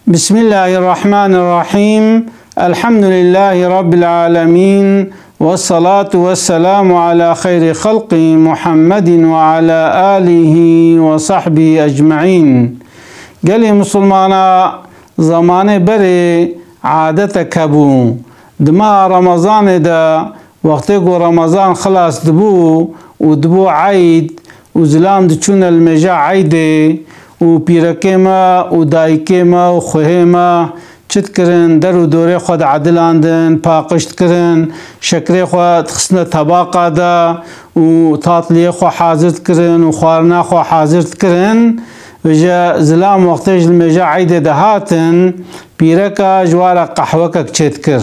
بسم الله الرحمن الرحيم. الحمد لله رب العالمين، والصلاة والسلام على خير خلق محمد وعلى آله وصحبه أجمعين. قالي مسلمانا زمان بري عادتك بو دما رمضان دا وقتكو رمضان خلاص دبو ودبو عيد وزلام دچون المجا عيدي و پیرکما و دایکما و خوهما چت کرن در و دوره خود عدلاندن پاقشت کرن شکر خود خسنه طباقه دا و تاطلی خود حاضرت کرن و خوارنا خود حاضرت کرن و جا زلام وقتش المجا عید دهاتن پیرکا جوارا قحوه که چت کر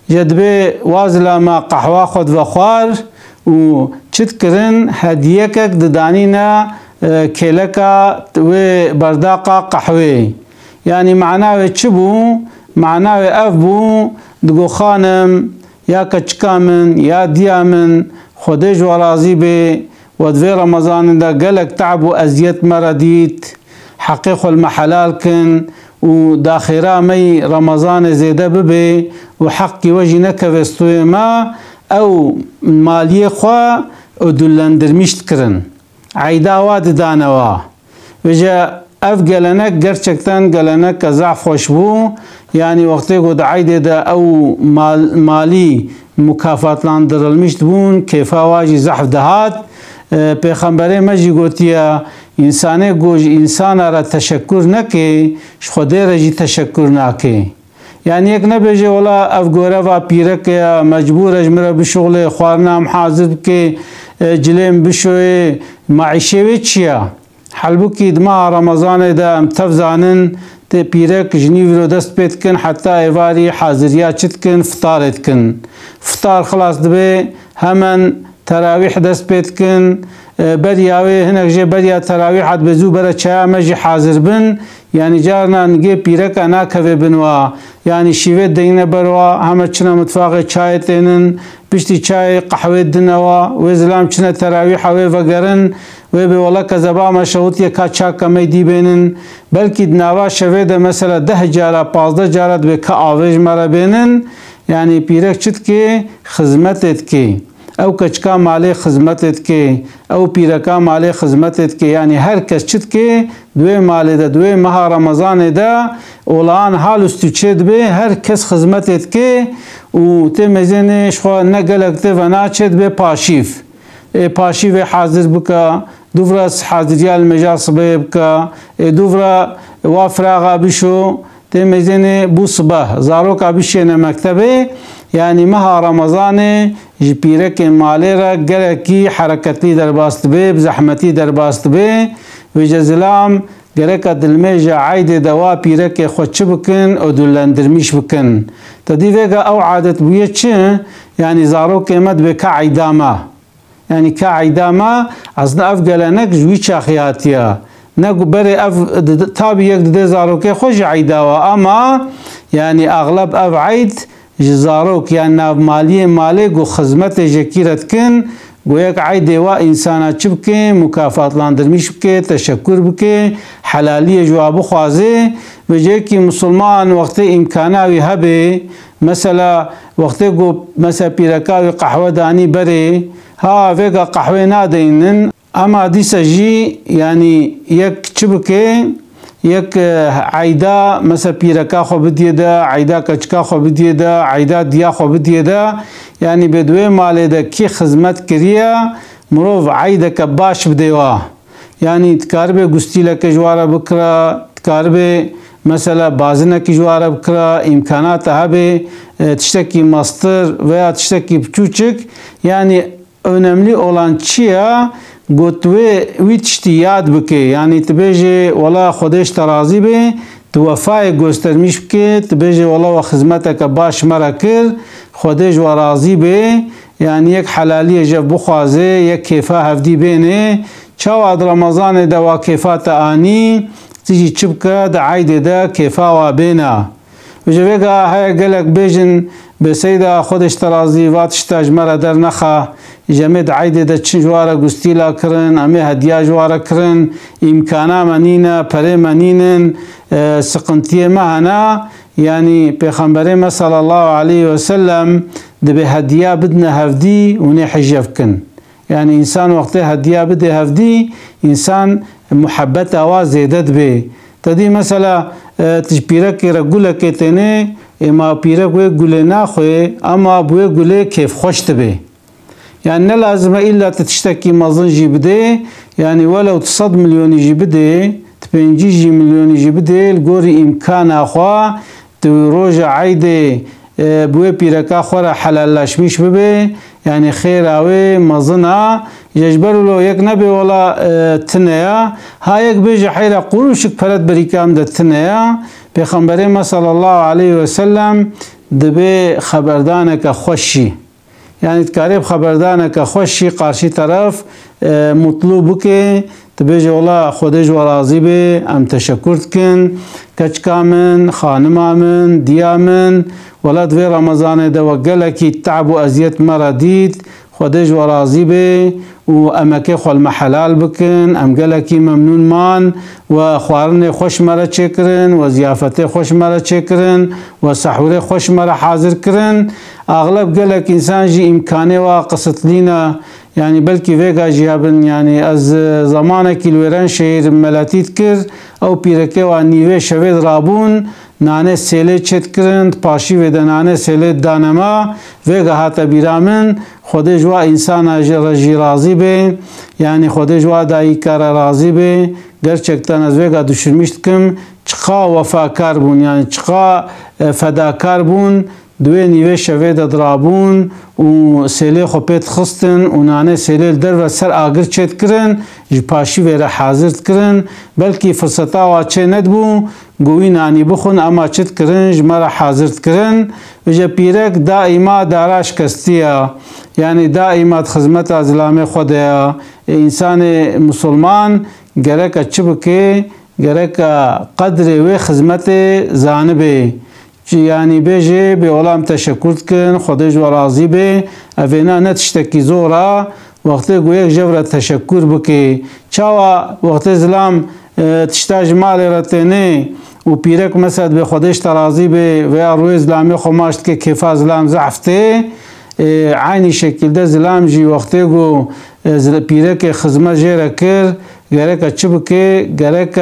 جدبه وازلما قحوه خود و خوار و چت کرن هدیه که ددانینا كيلكا وبرداقة قحوي، يعني معناه تشبو معناه أفبو دقو خانم يا كتشكامن يا ديامن خديج ورازي بي ودفي رمضان دا قلق تعبو أزيت مرديت حقيقو المحلال كن وداخرا مي رمضان زيدا ببي وحقي وجي نكفستوي ما أو ماليه خوا ودولندر مشت كرن عيداوات دانوا وجا اف قالنك قرشكتن قالنك ضعف خوشبو، يعني وقتي قد عيد دا او مالي مكافات لاندر المشتبون كيفا واجي زحف دهات پیغمبر مجي قوتيا انسانه گوج انسان را تشكر نكي خده رجي تشكر ناكي، يعني یک نبيجي ولا اف گوره و پیرک یا مجبور اجمره بشغل خوارنام حاضر که جلیم بشوی معیشه چیا حلبو که دما رمضان دا متفزانن تی پیرک جنیو رو دست بید کن حتی ایواری حاضریا چت کن فطارت کن فطار خلاص دبی همان تراویح دست بید کن بریاوی هنک جه بریا تراویح حد بزو برا چایا مجی حاضر بن، يعني جارنا نجي بيرك أنا كذا بنوا يعني شيء دينا بروا هم تشنا متفاق شاي تنن بيشتي شاي قهوة دنوا وزلام تشنا تراويح وفجرن وبي والله كذا ما شوت يكاتشا كم يدي بينن بلكي دنوا شوية مثلا 10 جارة 15 جارة بكأوج مرة بينن، يعني بيرك شتكي خدمتك او کچکا مالی خدمتت که او پیرکا مالی خدمتت که، يعني هر کس چت که دوی مالی ده دوی ماه رمضان ده اولان حال استوچد به هر کس خدمتت که و تمزین شخوا نگلکته و ناچد به پاشیف حاضر بکا دوفرس حاضریال مجاس بکا دوفرا وافراغا بشو تمزين بو صباح زاروك بشينا مكتبه، يعني مها رمضان جبيرك ماليرا قركي حركتي درباست به بزحمتي درباست به وجزلام قرك دلميجا عيد دوا بيرك خوش بكن او دولندرميش بكن تدي فيغا او عادت بيتش، يعني زاروك مد بك عيداما يعني كعيداما اصلا افقلنك جويتشا خياتيا نقو بري اف تابي يقدر زاروك خوش عيداوا اما يعني اغلب اف عيد جزاروك يعني مالي قو خدمت جكيرت كن قويك عيد وا انسانا چبكي مكافات لاندرميش بكي تشكر بكي حلالية جواب خوازي وجيكي مسلمان وقت امكاناوي هبي مثلا وقت قو مثلا بيركاوي قحوة داني بري ها فيقا قحوة نادينن اما دي سجي يعني يك چبكي يك عيدا مثلا بيركا خو بدي دا عيدا كچكا خو بدي دا عيدا ديا خو بدي دا، يعني بدوي مال دا كي خدمت كريا مروف عيدا كباش بديوا، يعني تكاربه گستي لك جوارا بكرا تكاربه مثلا بازنه کی جوارا بكرا امكانات هبه تشتكي ماستر veya تشتكي بچوچك، يعني önemli olan çiya گوتوی ویتشتی یاد بکی، يعني تبیجی ولا خودش ترازی به توفای گسترمیش بکی تبیجی ولا و خدمتک باش مرا کر خودش و راضی به، يعني یک حلالی جب بخوازه یک کیفا هفدی بینه چاواد رمضان دا و کیفات آنی تیجی چبکه دا عید دا کیفا و بینه وجبه های گلک بیجن به سیدا خودش ترازی واتش تجمره در نخا جمد عیده ده چن جواره گستیلا کرن امه هدیه جواره کرن امکانا منینه پره منینن سقنطیه مهنا يعني پیغمبر ما صلى الله عليه وسلم ده به هدیه بدنا هفدی و نه حجف کن يعني انسان وقت هدیه بده هفدی انسان محبت آواز زیدت به تدی مثلا تجبیرک رگوله کتنه اما پیرک و گله نخواه اما بوی گله کیف خوشت به يعني نه لازم الا تشتكي مازن جيبده يعني ولو 100 مليون جيبده 50 مليون جيبده الجوري امكان اخوا تروج عيده بوی پیرکا خورا حلالش میش ببه يعني خير اوي مازنا يجبر له يك نبي ولا تنيا هايك بيجي حيرا قروشك فرد بريكام ده تنيا پیغمبر ما صلى الله عليه وسلم دبي خبردانك خوشي يعني تقارب خبردانك خوشي قارشي طرف مطلوب که تبيجي والله خودش ورازي به ام تشكرت كن كچكامن خانمامن ديامن ولا دوی رمضان ده وقلكي تعب و ازيت مراديد خودش ورازي به و امكي خو المحلال بكن ام قلكي ممنون مان و خوارن خوش مره چكرن و زيافته خوش مره چكرن و سحور خوش مره حاضر کرن اغلب قلك انسان جي امكانه و قصت لينا يعني بلكي فيغا جيابن يعني از زمانك الويران شهر ملاتيت كر او بيركي و نيوه شويد رابون نانه سيله چت کرند پاشي و نانه سيله دانما ويغا هاتا بيرامن خود جوا انسان رجي راضي به يعني خود جوا داي کار راضي به gerçekten az vega düşürmüştüm çıka vefakar bun yani çıka fedakar bun دوی نیوه شوه دا درابون و سیلی خوبیت خستن و نانه سیلی در و سر آگر چید کرن پاشی ویره حاضر کرن بلکی فرصتا و چه ندبو گوی نانی بخون اما چید کرن جمره حاضر کرن و جا پیرک دائما داراش کستیه یعنی دائما خدمت ازلام خوده انسان مسلمان گرک چه بکه گرک قدر و خدمت زانبه يعني بيجي بولام تشكرت كن خدش ورازي به افينا نتشتكي زورا وقت قويك جبرة تشكر بكي چاوا وقت زلام تشتاج مال رتني و بيرك مسد بخدش ترازي به ويا روي زلامي خماشت كي كيفا زلام زعفته عيني شكل ده زلام جي وقت قو بيرك خزمة جيرا كر غيرك چبكي غيرك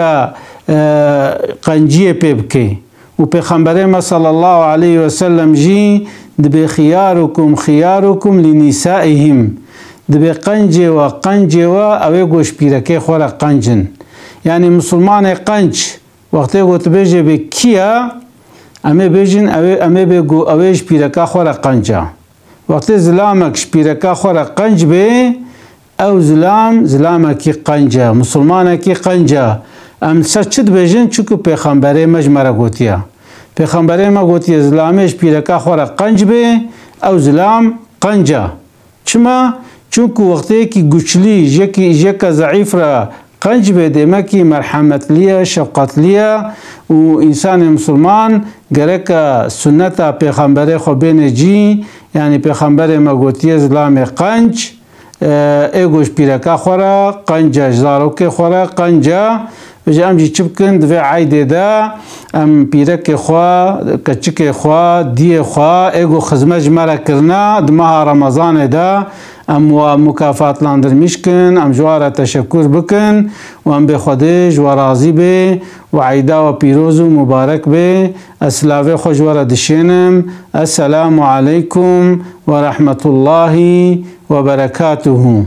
قنجيه بيبكي و پیغمبر ما صلی الله علیه و سلم جی دبی خیارکم لنسائهم دبی قنجه و اوی گوش پیرکه خورا قنجن یعنی مسلمان قنج وقتی گوت بیجه بی کیا امی بیجن امی بگو اویش پیرکه خورا قنجه وقتی زلامک پیرکه خورا قنج بی او زلامکی قنجه مسلمانکی قنجه ام سچد بیجن چوکو پیغمبر مجمره گوتیا پیغمبر ما گوتیا زلامش پیرکا خورا قنج به او زلام قنجه چما چونکو وقتی که گوچلی جکا ضعیف را قنج به دیمه که مرحمت لیا شفقت لیا و انسان مسلمان گرک سنت پیغمبر خو بین جی یعنی پیغمبر ما گوتیا زلام قنج ایگوش پیرکا خورا قنجه زاروک خورا قنجه وجه ام جي چبكن دفع عايده دا ام بيرك خوا كچك خوا دي خوا ايگو خزمه جمره کرنا دمها رمضان دا ام و مكافات لاندر مشكن ام جواره تشكر بكن و ام بخودش و راضي به و عيدا و پیروز و مبارك به اسلاوه خوشواره دشينم السلام عليكم ورحمة الله وبركاته